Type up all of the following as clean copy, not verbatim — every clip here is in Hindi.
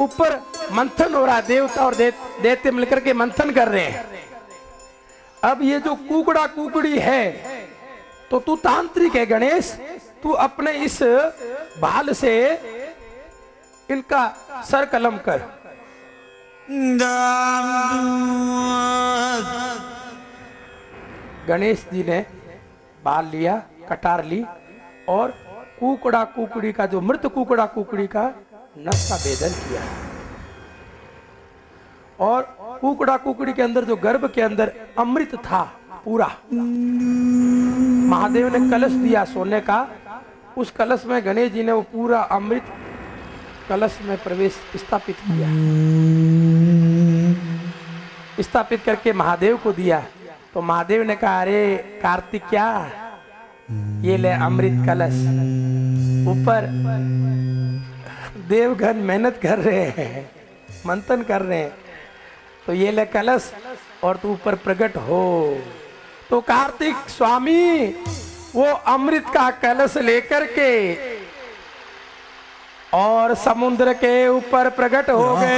ऊपर मंथन हो रहा है, देवता और देवते मिलकर के मंथन कर रहे हैं। अब ये जो कुकड़ा कुकड़ी है, तो तू तांत्रिक है गणेश, तू अपने इस भाल से इनका सर कलम कर। गणेश जी ने बाल लिया, कटार ली और कुकड़ा कुकड़ी का, जो मृत कुकड़ा कुकड़ी का नस का भेदन किया और कुकड़ा कुकड़ी के अंदर, जो गर्भ के अंदर अमृत था पूरा, महादेव ने कलश दिया सोने का, उस कलश में गणेश जी ने वो पूरा अमृत कलश में प्रवेश स्थापित किया, स्थापित करके महादेव को दिया। तो महादेव ने कहा, अरे कार्तिक, क्या ये ले अमृत कलश। ऊपर देवगण मेहनत कर रहे हैं, मंथन कर रहे हैं, तो ये ले कलश और तू ऊपर प्रकट हो। तो कार्तिक स्वामी वो अमृत का कलश लेकर के और समुद्र के ऊपर प्रकट हो गए।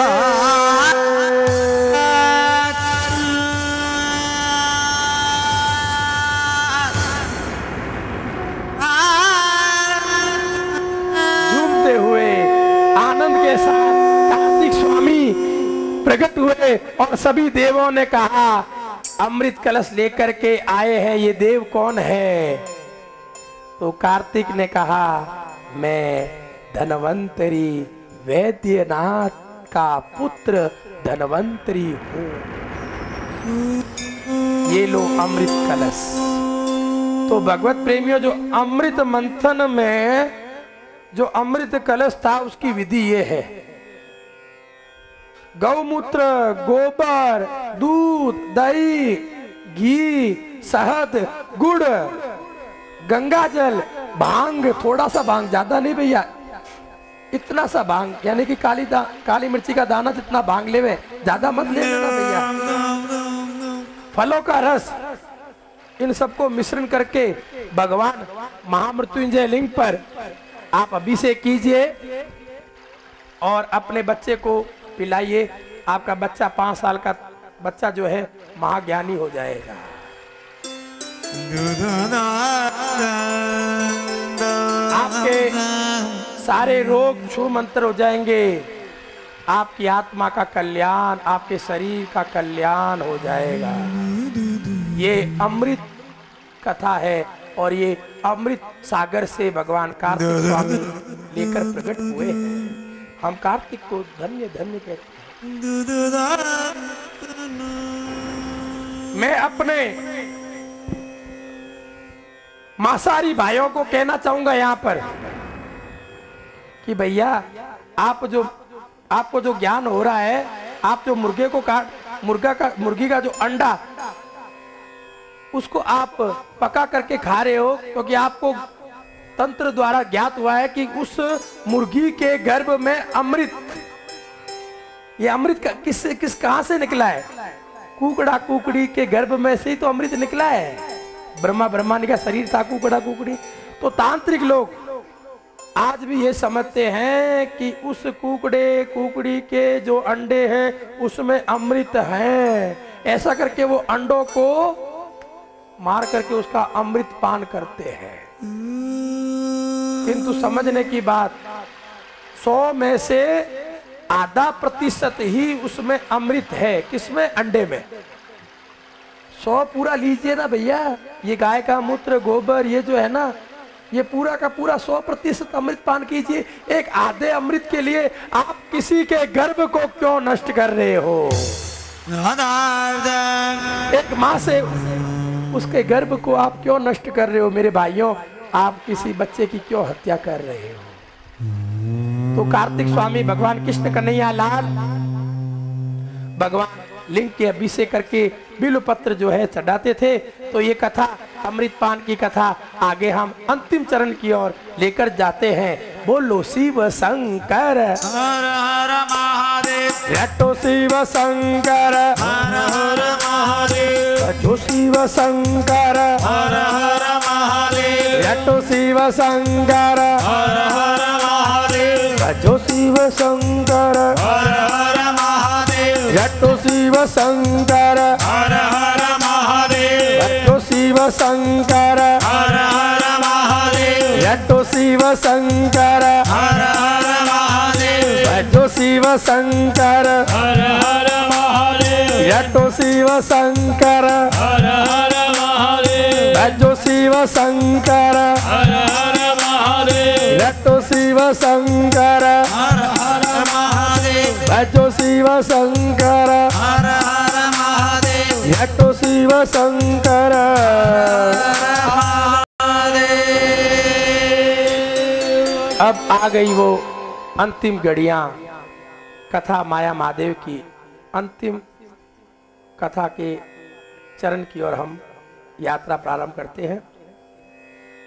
झूमते हुए आनंद के साथ कार्तिक स्वामी प्रकट हुए और सभी देवों ने कहा, अमृत कलश लेकर के आए हैं, ये देव कौन है? तो कार्तिक ने कहा, मैं धनवंतरी वैद्यनाथ का पुत्र धनवंतरी हूं। ये लो अमृत कलश। तो भगवत प्रेमियों, जो अमृत मंथन में जो अमृत कलश था, उसकी विधि ये है, गौमूत्र, गोबर, दूध, दही, घी, शहद, गुड़, गंगा जल, भांग, थोड़ा सा भांग, ज्यादा नहीं भैया, इतना सा भांग, यानी कि काली मिर्ची का दाना जितना भांग लेवे, ज्यादा मत ले लेना भैया। फलों का रस, इन सबको मिश्रण करके भगवान महामृत्युंजय लिंग पर आप अभिषेक कीजिए और अपने बच्चे को पिलाइए। आपका बच्चा 5 साल का बच्चा जो है महाज्ञानी हो जाएगा। आपके सारे रोग छू मंत्र हो जाएंगे, आपकी आत्मा का कल्याण, आपके शरीर का कल्याण हो जाएगा। ये अमृत कथा है और ये अमृत सागर से भगवान कार्तिक स्वामी लेकर प्रकट हुए हैं। हम कार्तिक को धन्य धन्य कहते हैं। मैं अपने मांसाहारी भाइयों को कहना चाहूंगा यहाँ पर कि भैया, आपको जो ज्ञान हो रहा है, आप जो मुर्गी का जो अंडा, उसको आप पका करके खा रहे हो, क्योंकि आपको तंत्र द्वारा ज्ञात हुआ है कि उस मुर्गी के गर्भ में अमृत, ये अमृत कहां से निकला है? कुकड़ा कुकड़ी के गर्भ में से ही तो अमृत निकला है। ब्रह्मांड का शरीर था कुकड़ा कुकड़ी। तो तांत्रिक लोग आज भी ये समझते हैं कि उस कुकड़े कुकड़ी के जो अंडे हैं उसमें अमृत है, ऐसा करके वो अंडों को मार करके उसका अमृत पान करते हैं। किंतु समझने की बात, 100 में से आधा प्रतिशत ही उसमें अमृत है। किसमें? अंडे में। 100 पूरा लीजिए ना भैया। ये गाय का मूत्र, गोबर, ये जो है ना, ये पूरा का पूरा 100% अमृत पान कीजिए। एक आधे अमृत के लिए आप किसी के गर्भ को क्यों नष्ट कर रहे हो? एक माँ से उसके गर्भ को आप क्यों नष्ट कर रहे हो? मेरे भाइयों, आप किसी बच्चे की क्यों हत्या कर रहे हो? तो कार्तिक स्वामी भगवान कृष्ण कन्हैया लाल भगवान लिंग के अभिषेक करके बिल्व पत्र जो है चढ़ाते थे। तो ये कथा, अमृत पान की कथा, आगे हम अंतिम चरण की ओर लेकर जाते हैं। बोलो शिव शंकर हर हर महादेव, रटो शिव शंकर हर हर महादेव, रटो शिव शंकर हर हर महादेव, रटो शिव शंकर हर हर महादेव, भजो शिव शंकर हर हर महादेव जटो शिव शंकर हर हर महादेव भजो शिव शंकर हर हर महादेव जटो शिव शंकर हर हर महादेव भजो शिव शंकर हर हर महादेव जटो शिव शंकर हर हर महादेव भजो शिव शंकर हर हर महादेव जटो शिव शंकर हर हर महादेव भजो शिव शंकर हर हर महादेव जटो शिव शंकर। अब आ गई वो अंतिम घड़ियां कथा माया महादेव की, अंतिम कथा के चरण की ओर हम यात्रा प्रारंभ करते हैं।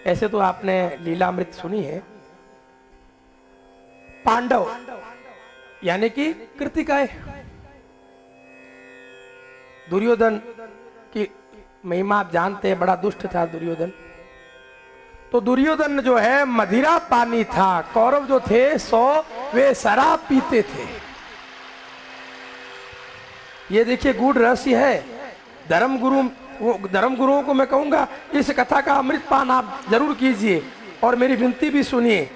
ऐसे तो आपने लीलामृत सुनी है। पांडव यानी कि कृतिकाएं, दुर्योधन की महिमा आप जानते हैं, बड़ा दुष्ट था दुर्योधन। तो दुर्योधन जो है मदिरा पानी था, कौरव जो थे 100 वे शराब पीते थे। ये देखिए गूढ़ रहस्य है। धर्म गुरुओं को मैं कहूंगा इस कथा का अमृत पान आप जरूर कीजिए और मेरी विनती भी सुनिए।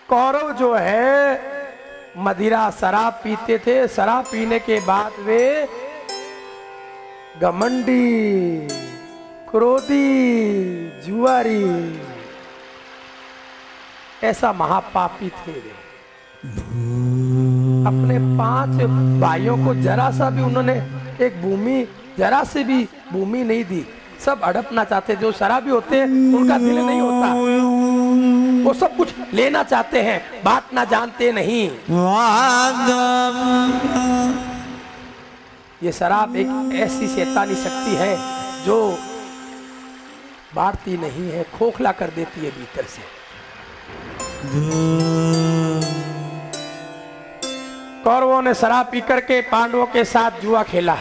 कौरव जो है मदिरा शराब पीते थे, शराब पीने के बाद वे घमंडी, क्रोधी, जुआरी, ऐसा महापापी थे वे। अपने 5 भाइयों को जरा सा भी उन्होंने एक भूमि, जरा से भी भूमि नहीं दी। सब हड़पना चाहते। जो शराबी होते हैं उनका दिल नहीं होता, वो सब कुछ लेना चाहते हैं, बांटना जानते नहीं। ये शराब एक ऐसी शैतानी शक्ति है जो बांटती नहीं है, खोखला कर देती है भीतर से। कौरवों ने शराब पीकर के पांडवों के साथ जुआ खेला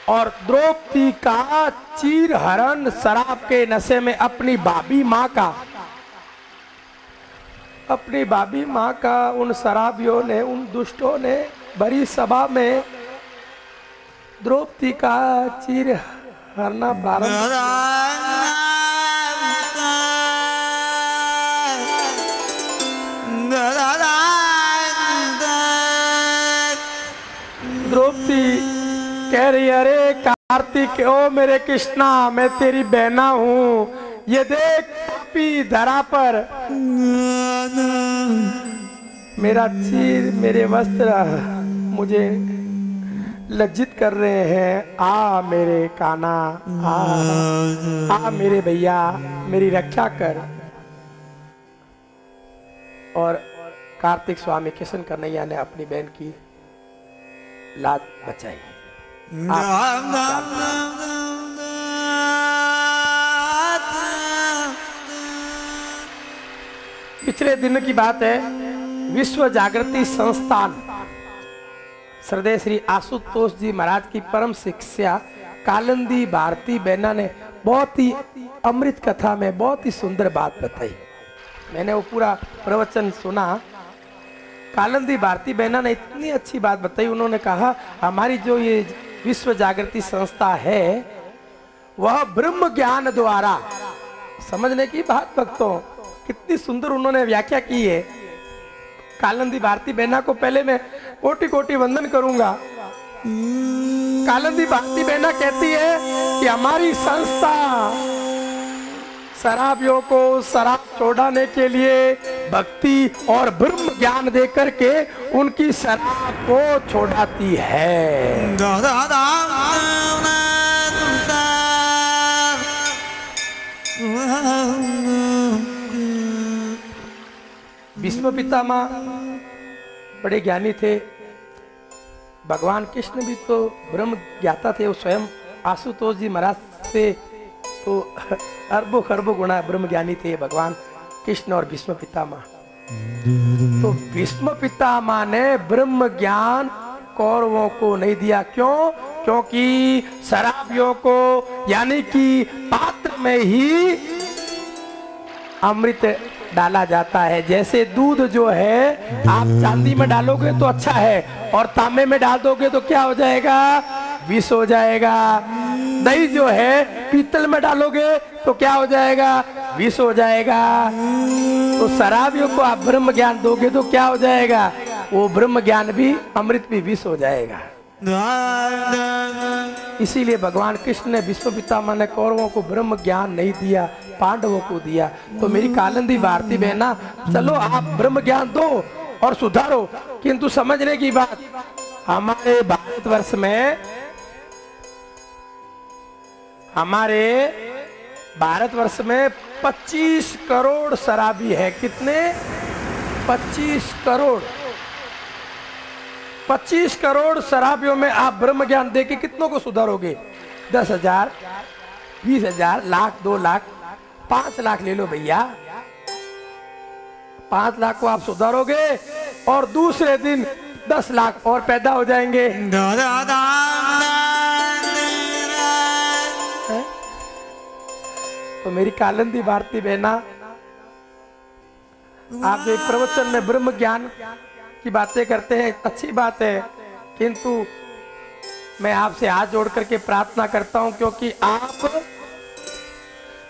और द्रौपदी का चीर हरण शराब के नशे में अपनी भाभी माँ का उन शराबियों ने, उन दुष्टों ने बड़ी सभा में द्रौपदी का चीर हरना प्रारंभ। द्रौपदी कह रही, अरे कार्तिक, ओ मेरे कृष्णा, मैं तेरी बहना हूँ। ये देख पापी धरा पर मेरा चीर, मेरे वस्त्र मुझे लज्जित कर रहे हैं। आ मेरे काना, आ मेरे भैया, मेरी रक्षा कर। और कार्तिक स्वामी किशन कन्हैया ने अपनी बहन की लाज बचाई। पिछले दिन की बात है, विश्व जागृति संस्थान श्रद्धेय श्री आशुतोष जी महाराज की परम शिष्या कालिंदी भारती बहना ने बहुत ही अमृत कथा में बहुत ही सुंदर बात बताई। मैंने वो पूरा प्रवचन सुना। कालिंदी भारती बहना ने इतनी अच्छी बात बताई। उन्होंने कहा हमारी जो ये विश्व जागृति संस्था है वह ब्रह्म ज्ञान द्वारा, समझने की बात भक्तों, कितनी सुंदर उन्होंने व्याख्या की है। कालिंदी भारती बहना को पहले मैं कोटि कोटि वंदन करूंगा। कालिंदी भारती बहना कहती है कि हमारी संस्था शराबियों को शराब छोड़ाने के लिए भक्ति और ब्रह्म ज्ञान देकर के उनकी शराब को छोड़ाती है। भीष्म पितामह बड़े ज्ञानी थे। भगवान कृष्ण भी तो ब्रह्म ज्ञाता थे। वो स्वयं आशुतोष जी महाराज से तो अरबों खरबों गुणा ब्रह्म ज्ञानी थे भगवान कृष्ण और भीष्म पितामह। तो भीष्म पितामह ने ब्रह्म ज्ञान कौरवों को नहीं दिया। क्यों? क्योंकि शराबियों को यानी कि पात्र में ही अमृत डाला जाता है। जैसे दूध जो है आप चांदी में डालोगे तो अच्छा है, और तांबे में डाल दोगे तो क्या हो जाएगा? विष हो जाएगा। दही जो है पीतल में डालोगे तो क्या हो जाएगा? विष हो जाएगा। तो शराबियों को आप ब्रह्म ज्ञान दोगे तो क्या हो जाएगा? वो ब्रह्म ज्ञान भी, अमृत भी विष हो जाएगा। इसीलिए भगवान कृष्ण ने विश्व पितामह ने कौरवों को ब्रह्म ज्ञान नहीं दिया, पांडवों को दिया। तो मेरी कालिंदी भारती बहना, चलो आप ब्रह्म ज्ञान दो और सुधारो, किंतु समझने की बात, हमारे भारतवर्ष में 25 करोड़ शराबी है। कितने? 25 करोड़। 25 करोड़ शराबियों में आप ब्रह्म ज्ञान देके कितनों को सुधारोगे? 10,000, 20,000, लाख, 2 लाख, 5 लाख ले लो भैया। 5 लाख को आप सुधारोगे और दूसरे दिन 10 लाख और पैदा हो जाएंगे। तो मेरी कालिंदी भारती बहना, आप जो प्रवचन में ब्रह्म ज्ञान की बातें करते हैं, अच्छी बात है, किंतु मैं आपसे हाथ जोड़ करके प्रार्थना करता हूं, क्योंकि आप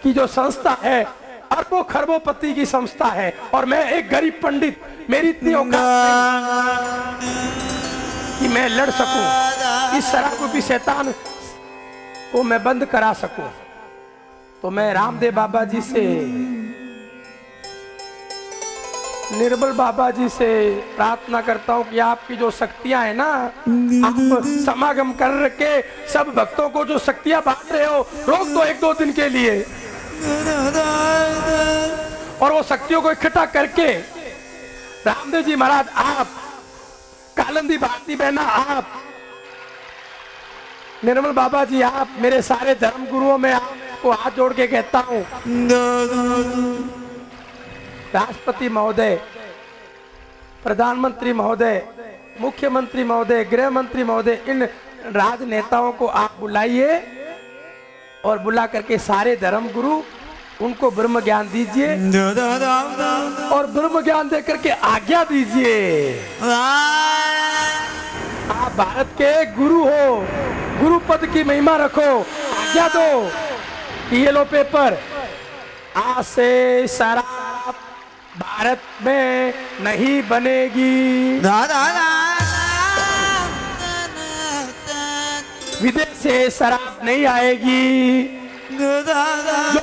की जो संस्था है अरबों खरबोपति की संस्था है, और मैं एक गरीब पंडित, मेरी इतनी औकात कि मैं लड़ सकूं, इस शराब रूपी शैतान को मैं बंद करा सकूं। तो मैं रामदेव बाबा जी से, निर्मल बाबा जी से प्रार्थना करता हूं कि आपकी जो शक्तियां हैं ना, आप समागम कर के सब भक्तों को जो शक्तियां बांट रहे हो, रोक दो 1-2 दिन के लिए, और वो शक्तियों को इकट्ठा करके, रामदेव जी महाराज आप, कालिंदी भारती बहना आप, निर्मल बाबा जी आप, मेरे सारे धर्म गुरुओं में आपको हाथ जोड़ के कहता हूं, राष्ट्रपति महोदय, प्रधानमंत्री महोदय, मुख्यमंत्री महोदय, गृह मंत्री महोदय, इन राजनेताओं को आप बुलाइए और बुला करके सारे धर्म गुरु, उनको ब्रह्म ज्ञान दीजिए और ब्रह्म ज्ञान दे करके आज्ञा दीजिए। आप भारत के गुरु हो, गुरु पद की महिमा रखो, आज्ञा दो कि ये लो पेपर, आज से शराब भारत में नहीं बनेगी, विदेश से शराब नहीं आएगी, जो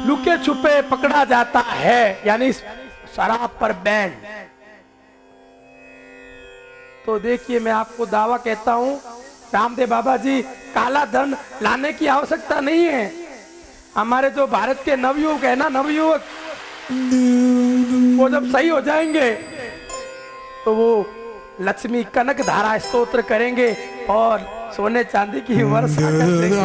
लुके छुपे पकड़ा जाता है, यानी शराब पर बैन। तो देखिए, मैं आपको दावा कहता हूं, रामदेव बाबा जी, काला धन लाने की आवश्यकता नहीं है। हमारे जो भारत के नवयुवक है ना, नवयुवक, वो जब सही हो जाएंगे तो वो लक्ष्मी कनक धारा स्तोत्र करेंगे और सोने चांदी की वर्षा कर देंगे।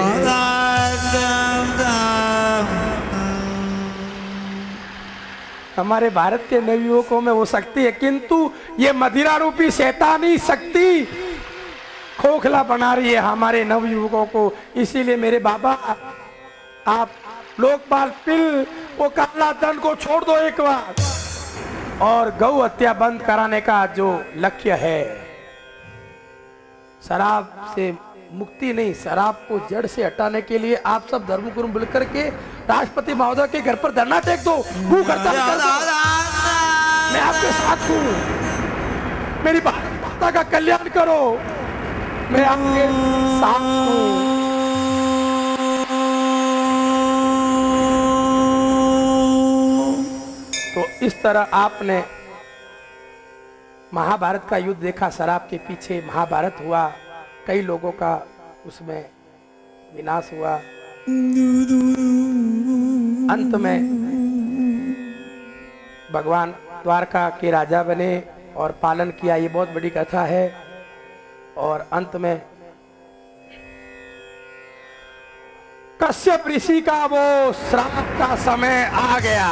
हमारे भारत के नवयुवकों में वो शक्ति है, किंतु ये मदिरा रूपी शैतानी शक्ति खोखला बना रही है हमारे नवयुवकों को। इसीलिए मेरे बाबा, आप लोकपाल पिल, वो काला धन को छोड़ दो एक बार, और गौ हत्या बंद कराने का जो लक्ष्य है, शराब से मुक्ति नहीं, शराब को जड़ से हटाने के लिए आप सब धर्मगुरु मिलकर के राष्ट्रपति महोदय के घर पर धरना टेक दो, भूख हड़ताल कर दो। मैं आपके साथ हूँ, मेरी भारत माता का कल्याण करो, मैं आपके साथ हूँ। तो इस तरह आपने महाभारत का युद्ध देखा, शराब के पीछे महाभारत हुआ, कई लोगों का उसमें विनाश हुआ, अंत में भगवान द्वारका के राजा बने और पालन किया। ये बहुत बड़ी कथा है। और अंत में कश्यप ऋषि का वो श्राप का समय आ गया।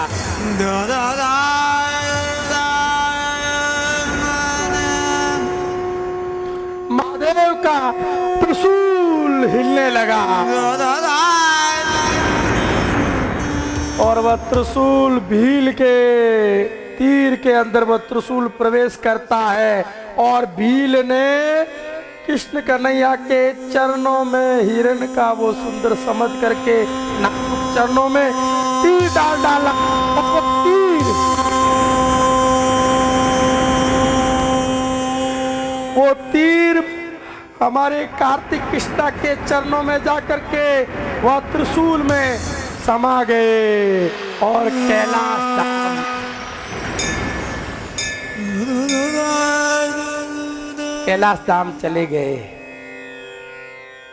महादेव का त्रिशूल हिलने लगा और वह त्रिशूल भील के तीर के अंदर वह त्रिशूल प्रवेश करता है और भील ने कृष्ण कन्हैया के चरणों में हिरण का वो सुंदर समझ करके नाजुक चरणों में तीर डाल डाला और वो तीर हमारे कार्तिक कृष्णा के चरणों में जाकर के वह त्रिशूल में समा गए और कैलाश धाम चले गए।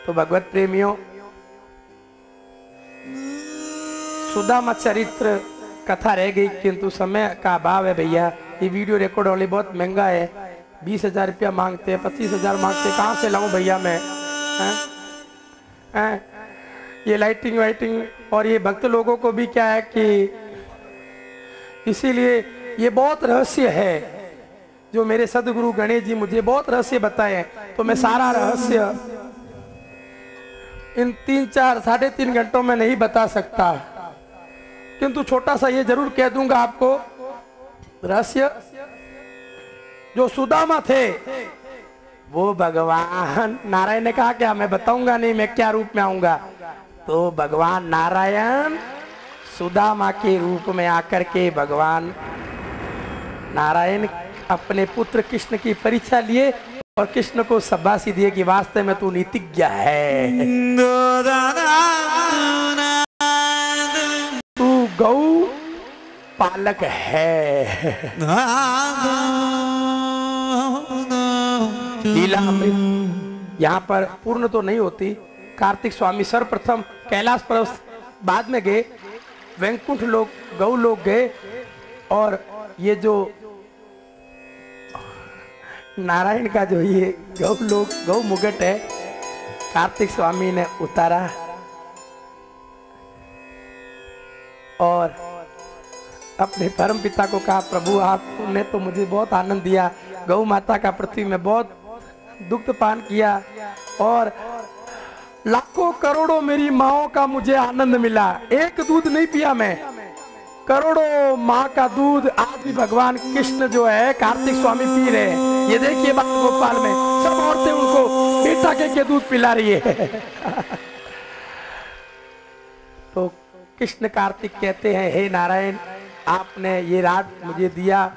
तो भगवत प्रेमियों, सुदामा चरित्र कथा रह गई, किंतु समय का अभाव है भैया। ये वीडियो रिकॉर्ड वाली बहुत महंगा है, 20,000 रुपया मांगते हैं, 25,000 मांगते, कहाँ से लाऊं भैया मैं? ये लाइटिंग वाइटिंग और ये भक्त लोगों को भी क्या है कि इसीलिए ये बहुत रहस्य है जो मेरे सदगुरु गणेश जी मुझे बहुत रहस्य बताए, तो मैं सारा रहस्य इन 3-4 साढ़े 3 घंटों में नहीं बता सकता, किंतु छोटा सा ये जरूर कह दूंगा आपको रहस्य। जो सुदामा थे वो भगवान नारायण ने कहा क्या मैं बताऊंगा नहीं, मैं क्या रूप में आऊंगा, तो भगवान नारायण सुदामा के रूप में आकर के भगवान नारायण अपने पुत्र कृष्ण की परीक्षा लिए और कृष्ण को शाबाशी दिए कि वास्तव में तू नीतिज्ञ है, तू गौ पालक है। लीला अमृत यहाँ पर पूर्ण तो नहीं होती। कार्तिक स्वामी सर्वप्रथम कैलाश पर्वत बाद में गए, वैकुंठ लोग गौ लोग गए और ये जो नारायण का जो ये गौ लोग गौ मुगट है कार्तिक स्वामी ने उतारा और अपने परम पिता को कहा प्रभु आपने तो मुझे बहुत आनंद दिया, गौ माता का पृथ्वी में बहुत दुग्ध पान किया और लाखों करोड़ों मेरी माओ का मुझे आनंद मिला, एक दूध नहीं पिया मैं, करोड़ों माँ का दूध आज भी भगवान कृष्ण जो है कार्तिक स्वामी पी रहे हैं। ये देखिए बात गोपाल में सब औरतें उनको बेटा के दूध पिला रही है। तो कृष्ण कार्तिक कहते हैं हे नारायण आपने ये रात मुझे दिया,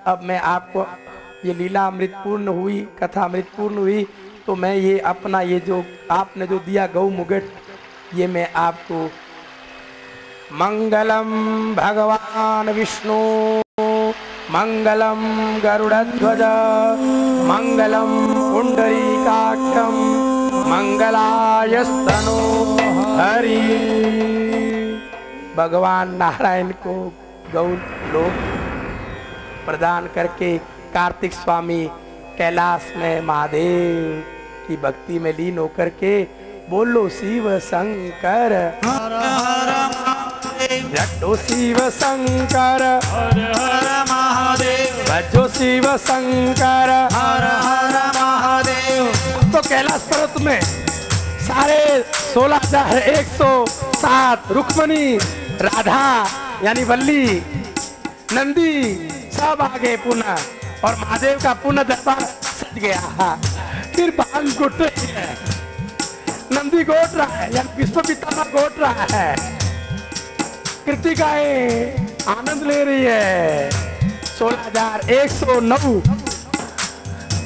अब मैं आपको ये लीला अमृत पूर्ण हुई, कथा अमृत पूर्ण हुई, तो मैं ये अपना ये जो आपने जो दिया गौ मुगट ये मैं आपको मंगलम भगवान विष्णु मंगलम गरुड़ध्वज मंगलम पुंडरीकाक्षम मंगलायस्तनो हरि। भगवान नारायण को गौ लोक प्रदान करके कार्तिक स्वामी कैलाश में महादेव की भक्ति में लीन होकर के बोलो शिव शंकर हर हर रटो शिव शंकर हर हर महादेव, भजो शिव शंकर हर हर महादेव। तो कैलाश पर्वत में सारे 16,107 रुक्मणी राधा यानी वल्ली नंदी सब आ गए पुनः और महादेव का पुनः दरबार सज गया। फिर बाल गोट रही है, नंदी गोट रहा है यानी विश्व पितामह गोट रहा है, कृतिकाएं आनंद ले रही है। 16,109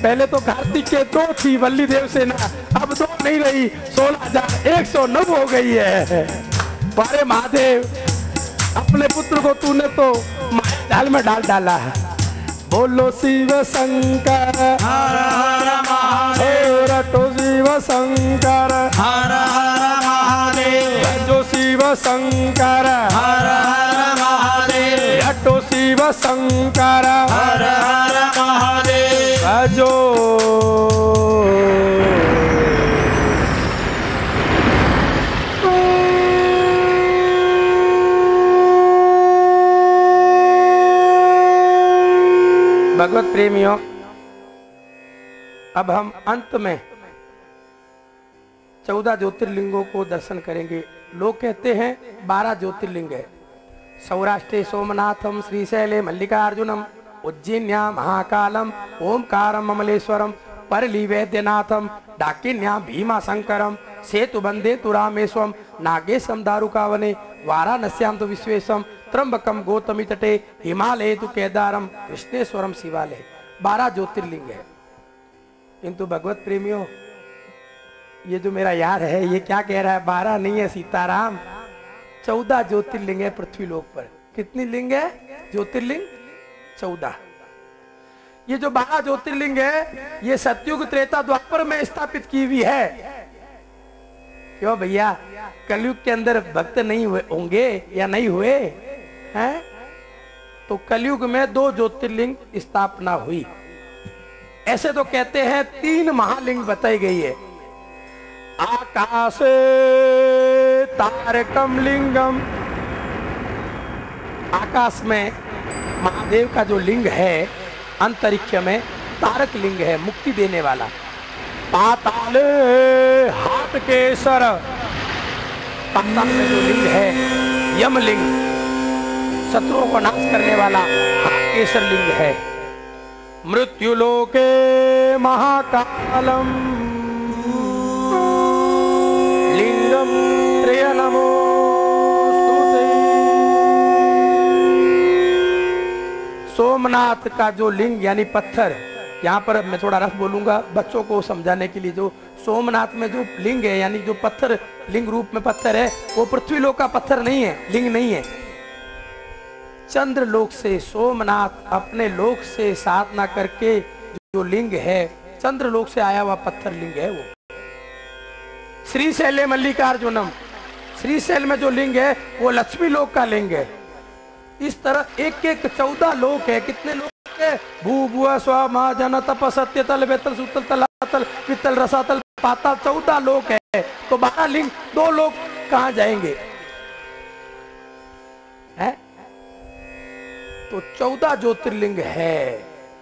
पहले तो कार्तिक के 2 थी वल्ली देव सेना, अब 2 नहीं रही 16,109 हो गई है। बारे महादेव अपने पुत्र को तूने तो माया जाल में डाल डाला है। बोलो शिव शंकर हर हर महादेव, रटो शिव शंकर हर हर महादेव, जो शिव शंकर हर हर महादेव, रटो शिव शंकर हर हर महादेव। जो भगवत प्रेमियों, अब हम अंत में 14 ज्योतिर्लिंगों को दर्शन करेंगे। लोग कहते हैं 12 ज्योतिर्लिंग है, सौराष्ट्रे सोमनाथम, श्रीशैले मल्लिकार्जुनम, उज्जैन्यां महाकालम, ओमकारम अमलेश्वरम, परली वैद्यनाथम, डाकिन्यां भीमाशंकरम, सेतुबंधे तु रामेश्वरम, नागेशम दारुकावने, वाराणस्यां तो विश्वेशम, त्र्यंबकम गौतमी तटे, हिमालय तु केदारम, कृष्णेश्वरम शिवालय। 12 ज्योतिर्लिंग है। किंतु भगवत प्रेमियों, ये जो मेरा यार है ये क्या कह रहा है? 12 नहीं है सीताराम, 14 ज्योतिर्लिंग है पृथ्वी लोक पर। कितनी लिंग है? ज्योतिर्लिंग 14। ये जो 12 ज्योतिर्लिंग है ये सतयुग त्रेता द्वापर में स्थापित की हुई है। क्यों भैया, कलयुग के अंदर भक्त नहीं होंगे या नहीं हुए हैं? तो कलयुग में 2 ज्योतिर्लिंग स्थापना हुई। ऐसे तो कहते हैं 3 महालिंग बताई गई है। आकाशे तारकम लिंगम, आकाश में महादेव का जो लिंग है, अंतरिक्ष में तारक लिंग है, मुक्ति देने वाला। पाताले हाथ केसर, पाताल में जो लिंग है यमलिंग, शत्रुओं को नाश करने वाला हाथ केसर लिंग है। मृत्युलोके महाकालम लिंगम त्रय नमोस्तुते। सोमनाथ का जो लिंग यानी पत्थर, यहाँ पर मैं थोड़ा रफ बोलूंगा बच्चों को समझाने के लिए। जो सोमनाथ में जो लिंग है यानी जो पत्थर लिंग रूप में पत्थर है, वो पृथ्वी लोक का पत्थर नहीं है, लिंग नहीं है। चंद्र लोक से सोमनाथ अपने लोक से साधना करके जो लिंग है, चंद्र लोक से आया हुआ पत्थर लिंग है वो। श्रीशैले मल्लिकार्जुनम, श्रीशैल में जो लिंग है वो लक्ष्मी लोक का लिंग है। इस तरह एक एक 14 लोक है। कितने लोक है? भू भुआ स्व मा जन तप सत्य तल वेतल सुतल तलातल वितल रसातल पाताल, 14 लोक है। तो 12 लिंग, 2 लोक कहां जाएंगे? है तो 14 ज्योतिर्लिंग है।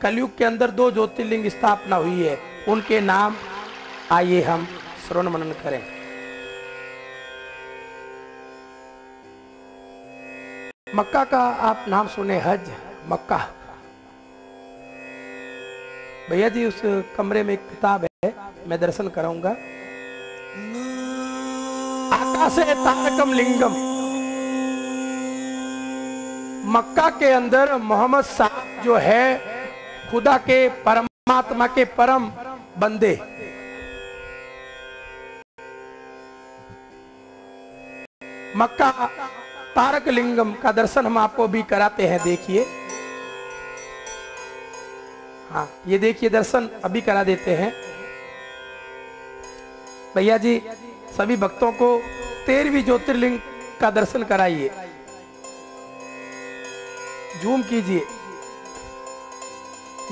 कलयुग के अंदर 2 ज्योतिर्लिंग स्थापना हुई है। उनके नाम आइए हम श्रवण मनन करें। मक्का का आप नाम सुने, हज मक्का। भैया जी उस कमरे में एक किताब है, मैं दर्शन कराऊंगा। आकाशे तारकम लिंगम, मक्का के अंदर मोहम्मद साहब जो है खुदा के परमात्मा के परम बंदे। मक्का तारक लिंगम का दर्शन हम आपको भी कराते हैं। देखिए, हाँ ये देखिए दर्शन अभी करा देते हैं। भैया जी सभी भक्तों को 13वीं ज्योतिर्लिंग का दर्शन कराइए। जूम कीजिए,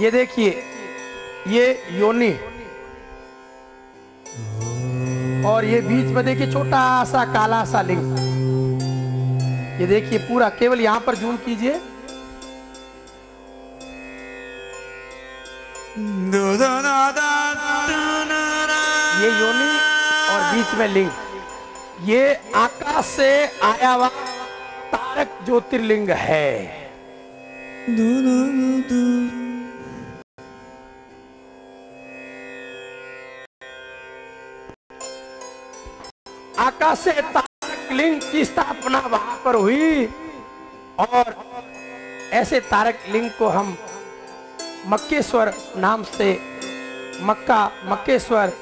ये देखिए, ये योनि और ये बीच में देखिए छोटा सा काला सा लिंग। ये देखिए पूरा, केवल यहां पर जूम कीजिए। ये योनि और बीच में लिंग, ये आकाश से आया हुआ तारक ज्योतिर्लिंग है। आकाश से तारक लिंग की स्थापना वहां पर हुई और ऐसे तारक लिंग को हम मक्केश्वर नाम से, मक्का मक्केश्वर,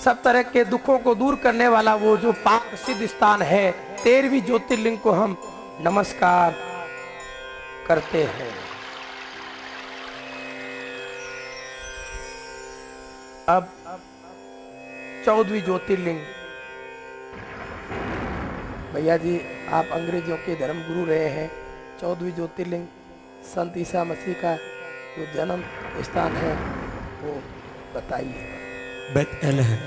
सब तरह के दुखों को दूर करने वाला वो जो पाक सिद्ध स्थान है, 13वीं ज्योतिर्लिंग को हम नमस्कार करते हैं। अब 14वीं ज्योतिर्लिंग। भैया जी आप अंग्रेजों के धर्म गुरु रहे हैं। 14वीं ज्योतिर्लिंग संत ईसा मसीह का जो जन्म स्थान है वो बताइए। बेतलहम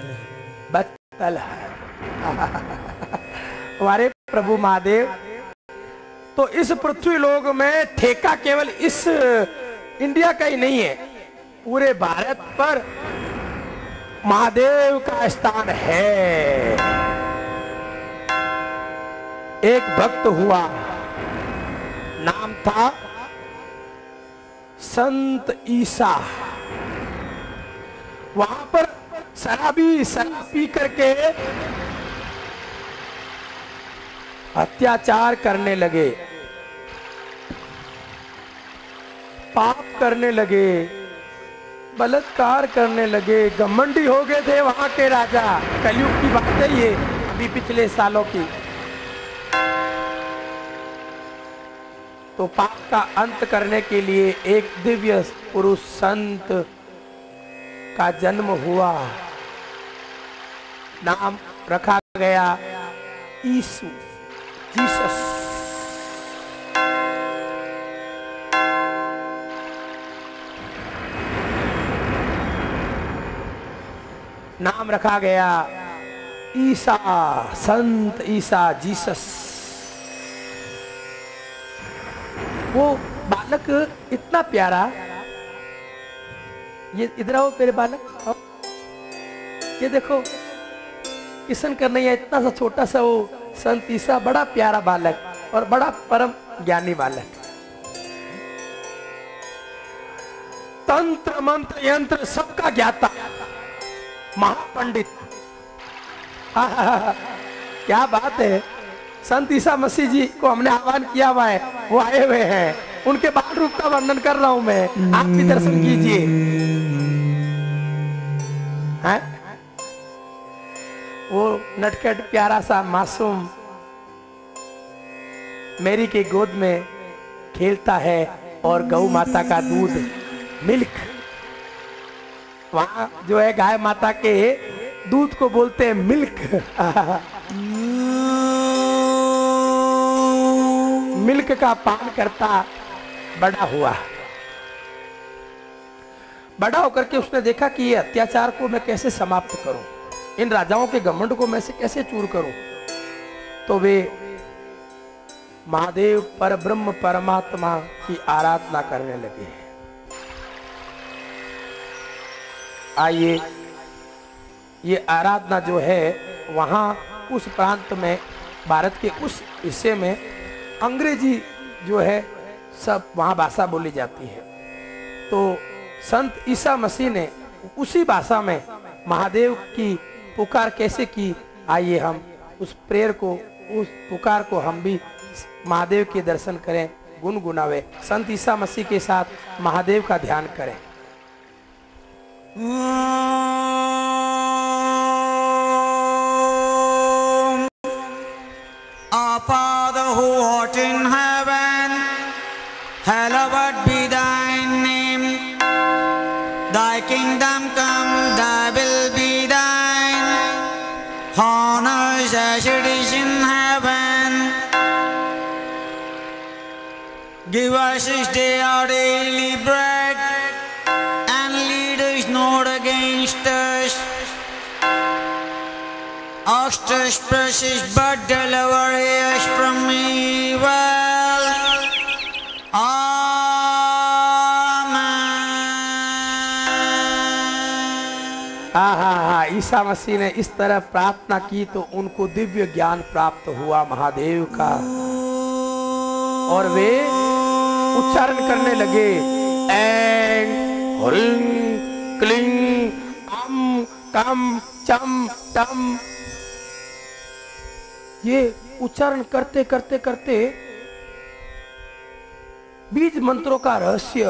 हमारे प्रभु महादेव। तो इस पृथ्वी लोक में ठेका केवल इस इंडिया का ही नहीं है, पूरे भारत पर महादेव का स्थान है। एक भक्त हुआ नाम था संत ईसा। वहां पर शराबी शराब पी करके अत्याचार करने लगे, पाप करने लगे, बलात्कार करने लगे, घमंडी हो गए थे वहां के राजा। कलयुग की बात है ये, अभी पिछले सालों की। तो पाप का अंत करने के लिए एक दिव्य पुरुष संत का जन्म हुआ। नाम रखा गया यीशु, जीसस। नाम रखा गया ईसा, संत ईसा, जीसस। वो बालक इतना प्यारा, ये इधर आओ मेरे बालक, आओ। ये देखो किशन कन्हैया, इतना सा छोटा सा वो संत ईसा, बड़ा प्यारा बालक और बड़ा परम ज्ञानी बालक। तंत्र मंत्र यंत्र सबका ज्ञाता, महापंडित। क्या बात है। संत ईसा मसीह जी को हमने आह्वान किया हुआ है, वो आए हुए हैं। उनके बाल रूप का वर्णन कर रहा हूं मैं, आप भी दर्शन कीजिए। वो नटखट प्यारा सा मासूम मेरी के गोद में खेलता है और गौ माता का दूध, मिल्क, वहां जो है गाय माता के दूध को बोलते हैं मिल्क। मिल्क का पान करता बड़ा हुआ। बड़ा होकर के उसने देखा कि ये अत्याचार को मैं कैसे समाप्त करूं, इन राजाओं के घमंड को मैं से कैसे चूर करूं। तो वे महादेव पर ब्रह्म परमात्मा की आराधना करने लगे। आइए, ये आराधना जो है वहाँ उस प्रांत में, भारत के उस हिस्से में अंग्रेजी जो है सब वहाँ भाषा बोली जाती है। तो संत ईसा मसीह ने उसी भाषा में महादेव की पुकार कैसे की, आइए हम उस प्रेयर को, उस पुकार को हम भी महादेव के दर्शन करें, गुनगुनावे। संत ईसा मसीह के साथ महादेव का ध्यान करें। Our Father who art in heaven, hallowed be thy name. Thy kingdom come, thy will be thine, on earth as it is in heaven. Give us this day our daily bread, and lead us not against us, us precious, but deliver us from evil. आहा, ईसा मसीह ने इस तरह प्रार्थना की तो उनको दिव्य ज्ञान प्राप्त हुआ महादेव का, और वे उच्चारण करने लगे, ऐं ह्रीं क्लीं अं कं चं टं। ये उच्चारण करते करते करते बीज मंत्रों का रहस्य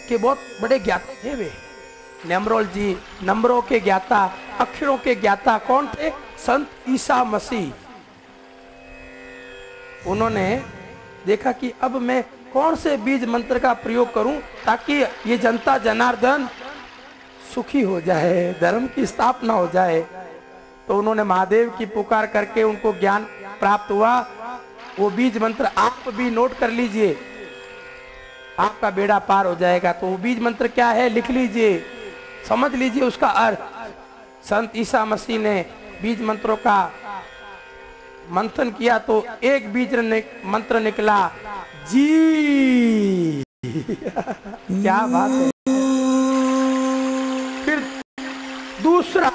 के बहुत बड़े ज्ञाता थे वे। नम्रोल जी नंबरों के ज्ञाता, अक्षरों के ज्ञाता कौन थे? संत ईसा मसीह। उन्होंने देखा कि अब मैं कौन से बीज मंत्र का प्रयोग करूं ताकि ये जनता जनार्दन सुखी हो जाए, धर्म की स्थापना हो जाए। तो उन्होंने महादेव की पुकार करके उनको ज्ञान प्राप्त हुआ। वो बीज मंत्र आप भी नोट कर लीजिए, आपका बेड़ा पार हो जाएगा। तो वो बीज मंत्र क्या है, लिख लीजिए, समझ लीजिए उसका अर्थ। संत ईसा मसीह ने बीज मंत्रों का मंथन किया तो एक बीज मंत्र निकला, जी। क्या बात है। फिर दूसरा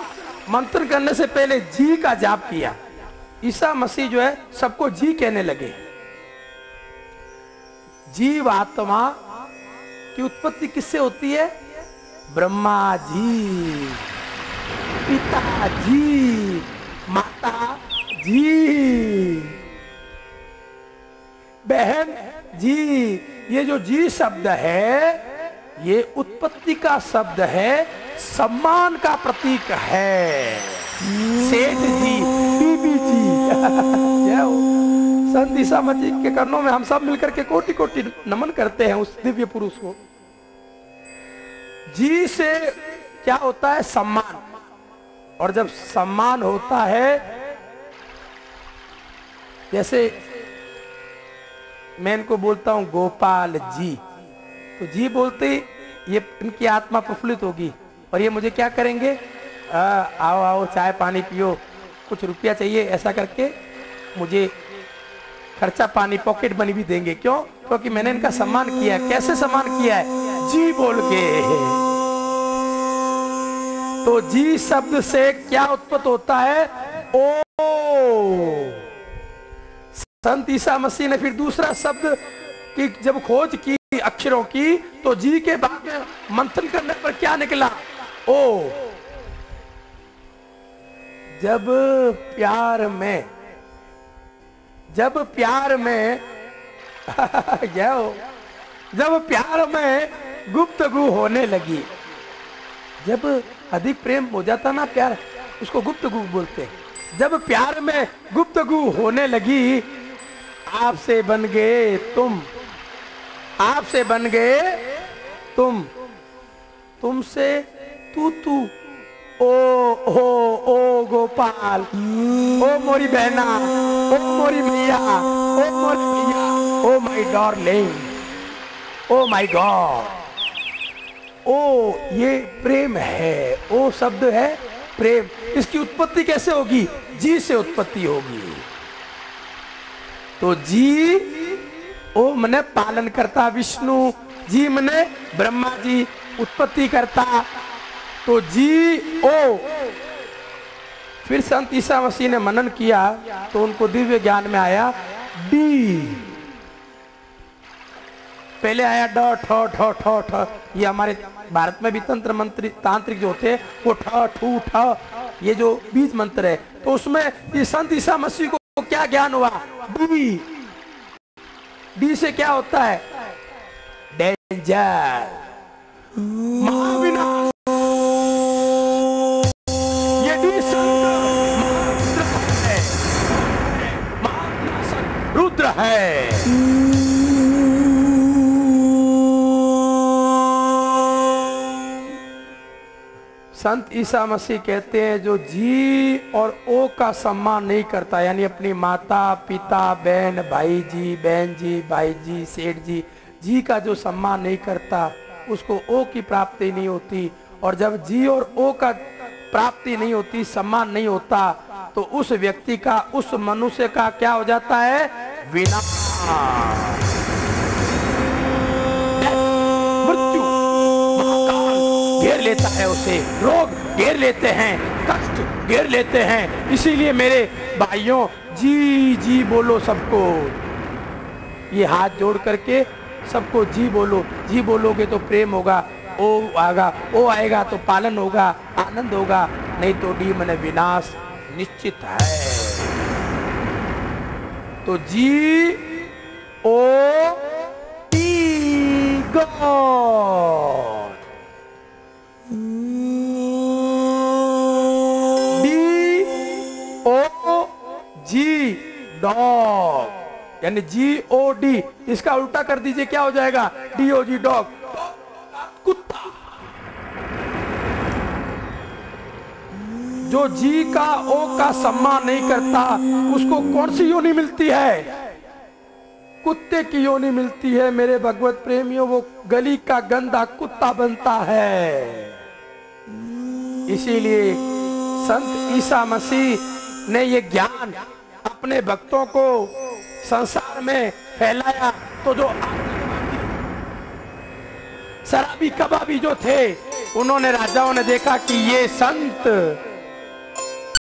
मंत्र करने से पहले जी का जाप किया। ईसा मसीह जो है सबको जी कहने लगे। जीव आत्मा की उत्पत्ति किससे होती है? ब्रह्मा जी, पिताजी, माता जी, बहन जी। ये जो जी शब्द है ये उत्पत्ति का शब्द है, सम्मान का प्रतीक है। सेठ जी, बीबी जी, जय हो। संत ईसा मसीह के चरणों में हम सब मिलकर के कोटि कोटि नमन करते हैं उस दिव्य पुरुष को। जी से क्या होता है? सम्मान। और जब सम्मान होता है, जैसे मैं इनको बोलता हूं गोपाल जी, तो जी बोलते ये इनकी आत्मा प्रफुल्लित होगी और ये मुझे क्या करेंगे? आओ आओ चाय पानी पियो, कुछ रुपया चाहिए, ऐसा करके मुझे खर्चा पानी पॉकेट मनी भी देंगे। क्यों? क्योंकि मैंने इनका सम्मान किया है। कैसे सम्मान किया है? जी बोल के। तो जी शब्द से क्या उत्पत्त होता है? ओ। संत ईसा मसीह ने फिर दूसरा शब्द की जब खोज की अक्षरों की, तो जी के बाद में मंथन करने पर क्या निकला? ओ। जब प्यार में जब प्यार में गुफ्तगू होने लगी, जब अधिक प्रेम हो जाता ना प्यार, उसको गुफ्तगू बोलते हैं। जब प्यार में गुफ्तगू होने लगी, आपसे बन गए तुम, आपसे बन गए तुम, तुमसे तू तू, ओ गोपाल, ओ मोरी बहना, ओ मोरी मैया, ओ मोरी मैया, ओ my darling, O my God. ओ ये प्रेम है, ओ शब्द है प्रेम। इसकी उत्पत्ति कैसे होगी? जी से उत्पत्ति होगी। तो जी, ओ मने पालन करता विष्णु, जी मने ब्रह्मा जी उत्पत्ति करता, तो जी ओ। फिर संत ईसा मसीह ने मनन किया तो उनको दिव्य ज्ञान में आया डी। पहले आया ड, ठ, ठ, ठ, ठ। ये हमारे भारत में भी तंत्र मंत्री तांत्रिक जो होते हैं वो ठ, ठू, ठ, ये जो बीज मंत्र है, तो उसमें ये संत ईसा मसीह को क्या ज्ञान हुआ? डी। डी से क्या होता है? डेंजर, महाविनाश। ये डी महाविनाशक रुद्र है। संत ईसा मसीह कहते हैं जो जी और ओ का सम्मान नहीं करता, यानी अपनी माता पिता बहन भाई जी, बहन जी, भाई जी, सेठ जी, जी का जो सम्मान नहीं करता उसको ओ की प्राप्ति नहीं होती। और जब जी और ओ का प्राप्ति नहीं होती, सम्मान नहीं होता, तो उस व्यक्ति का, उस मनुष्य का क्या हो जाता है? विनाश, मृत्यु, घेर लेता है उसे, रोग घेर लेते हैं, कष्ट घेर लेते हैं। इसीलिए मेरे भाइयों, जी जी बोलो सबको, ये हाथ जोड़ करके सबको जी बोलो। जी बोलोगे तो प्रेम होगा, ओ आएगा, ओ आएगा तो पालन होगा, आनंद होगा, नहीं तो डी मने विनाश निश्चित है। तो G O T god, G dog, यानी जी ओ डी, इसका उल्टा कर दीजिए, क्या हो जाएगा? डी ओ जी डॉग, कुत्ता। जो जी का ओ का सम्मान नहीं करता उसको कौन सी योनि मिलती है? कुत्ते की योनि मिलती है मेरे भगवत प्रेमियों। वो गली का गंदा कुत्ता बनता है। इसीलिए संत ईसा मसीह ने ये ज्ञान अपने भक्तों को संसार में फैलाया। तो जो शराबी कबाबी जो थे, उन्होंने, राजाओं ने देखा कि ये संत